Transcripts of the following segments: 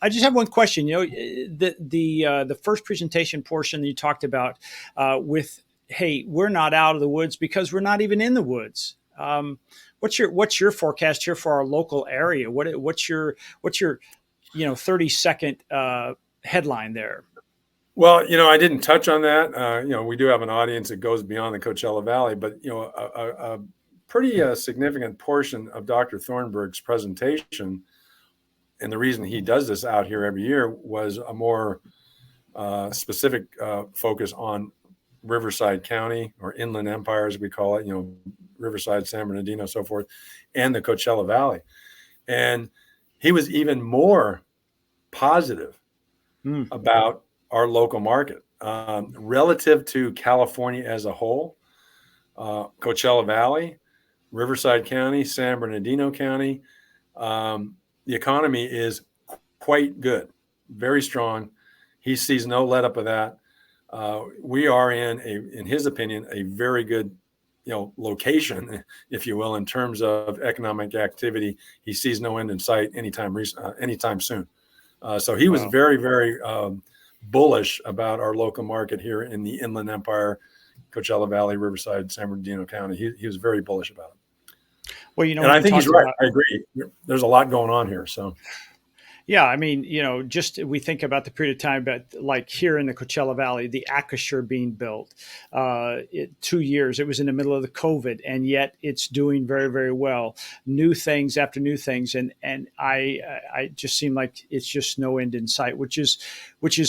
I just have one question. The first presentation portion that you talked about with, hey, we're not out of the woods because we're not even in the woods. What's your forecast here for our local area? What's your 30-second headline there? Well, I didn't touch on that. We do have an audience that goes beyond the Coachella Valley, but a pretty significant portion of Dr. Thornburg's presentation, and the reason he does this out here every year, was a more specific focus on Riverside County, or Inland Empire, as we call it. Riverside, San Bernardino, so forth, and the Coachella Valley. And he was even more positive about our local market relative to California as a whole. Coachella Valley, Riverside County, San Bernardino County, the economy is quite good, very strong. He sees no let up of that. We are in his opinion, a very good, location, if you will, in terms of economic activity. He sees no end in sight anytime soon. So he was very, very bullish about our local market here in the Inland Empire, Coachella Valley, Riverside, San Bernardino County. He was very bullish about it. Well, and I think he's right. I agree. There's a lot going on here. So. Yeah, I mean, just we think about the period of time, but like here in the Coachella Valley, the Acrisure being built, 2 years, it was in the middle of the COVID, and yet it's doing very, very well. New things after new things, and I just seem like it's just no end in sight, which is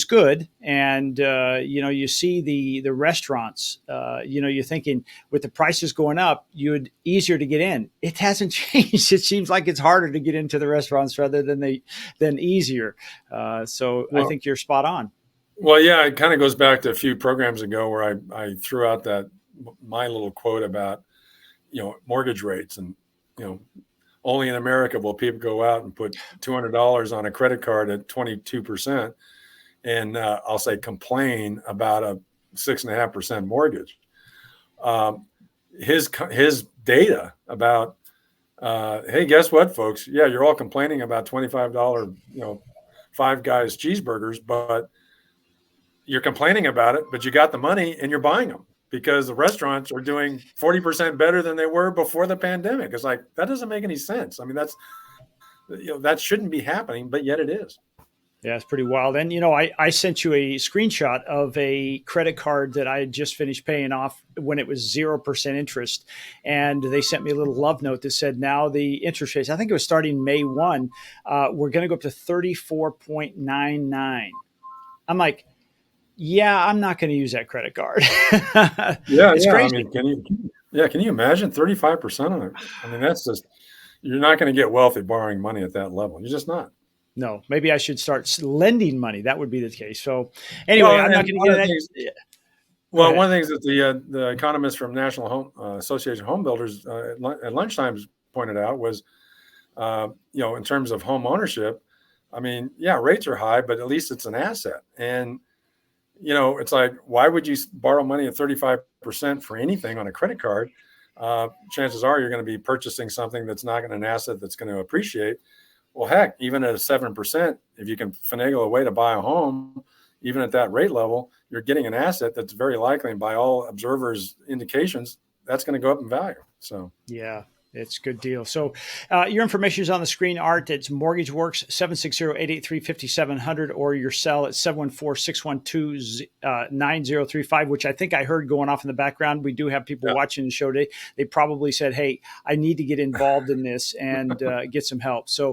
good. And you see the restaurants, you're thinking with the prices going up, you'd easier to get in. It hasn't changed. It seems like it's harder to get into the restaurants rather than easier. So I think you're spot on. Well, yeah, it kind of goes back to a few programs ago where I threw out my little quote about, mortgage rates, and, only in America will people go out and put $200 on a credit card at 22%. And I'll say complain about a 6.5% mortgage. His data about, hey, guess what, folks? Yeah, you're all complaining about $25, Five Guys cheeseburgers, but you're complaining about it, but you got the money and you're buying them because the restaurants are doing 40% better than they were before the pandemic. It's like, that doesn't make any sense. I mean, that shouldn't be happening, but yet it is. Yeah, it's pretty wild. And, I sent you a screenshot of a credit card that I had just finished paying off when it was 0% interest. And they sent me a little love note that said, now the interest rates, I think it was starting May 1, we're going to go up to 34.99. I'm like, yeah, I'm not going to use that credit card. It's crazy. I mean, can you imagine 35% on it? I mean, that's just, you're not going to get wealthy borrowing money at that level. You're just not. No, maybe I should start lending money. That would be the case. So anyway, I'm not going to get that. Well, one of the things that the economists from National Association of Home Builders at lunchtime pointed out was, in terms of home ownership, I mean, yeah, rates are high, but at least it's an asset. And, it's like, why would you borrow money at 35% for anything on a credit card? Chances are you're going to be purchasing something that's not an asset that's going to appreciate. Well, heck, even at a 7%, if you can finagle a way to buy a home, even at that rate level, you're getting an asset that's very likely, and by all observers' indications, that's going to go up in value. So, yeah, it's a good deal. So your information is on the screen, Art. It's Mortgage Works, 760-883-5700, or your cell at 714-612-9035, which I think I heard going off in the background. We do have people watching the show today. They probably said, hey, I need to get involved in this and get some help. So